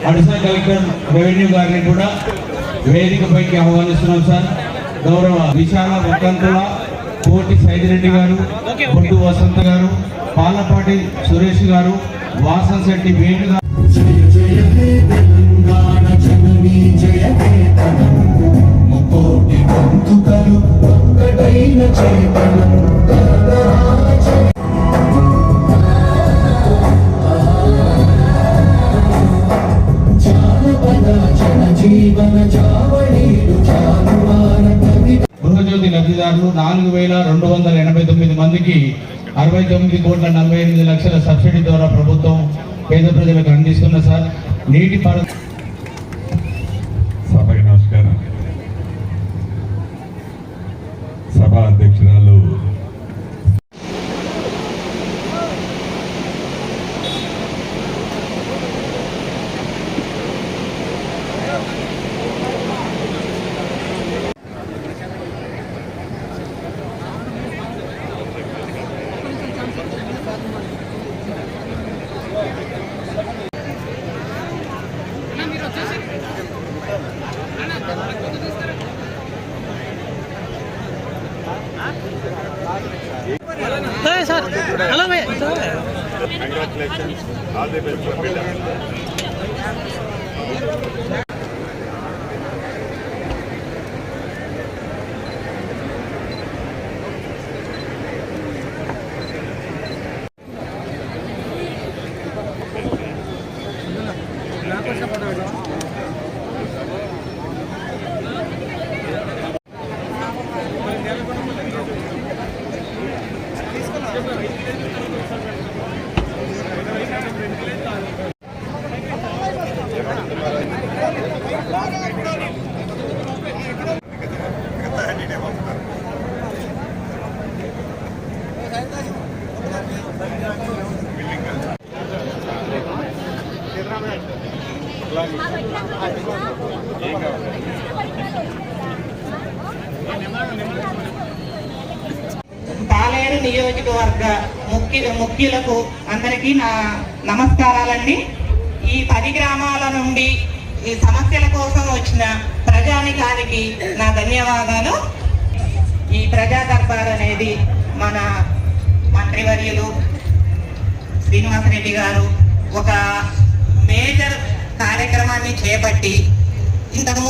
Additional collector revenue గారిని కూడా వేదికపైకి ఆహ్వానిస్తున్నాం సార్. గౌరవ విశాల వక్కంతుల కోటి సైదిరెడ్డి గారు, బొడ్డు వసంత గారు, పాలపాటి సురేష్ గారు, వాసన్ శెట్టి వేణు గారు, గృహజ్యోతి లబ్ధిదారులు 4289 మందికి 69,48 లక్షల సబ్సిడీ ద్వారా ప్రభుత్వం పేద ప్రజలకు అందిస్తున్న సార్. నీటి సభకి నమస్కారం. సభ అధ్యక్షురాలు Congratulations. All the best for Billa. పాలేరు నియోజకవర్గ ముఖ్యులకు అందరికీ నా నమస్కారాలండి. ఈ 10 గ్రామాల నుండి ఈ సమస్యల కోసం వచ్చిన ప్రజానికానికి నా ధన్యవాదాలు. ఈ ప్రజా దర్బార్ అనేది మన మంత్రివర్యులు శ్రీనివాసరెడ్డి గారు ఒక మేజర్ కార్యక్రమాన్ని చేపట్టి ఇంతకు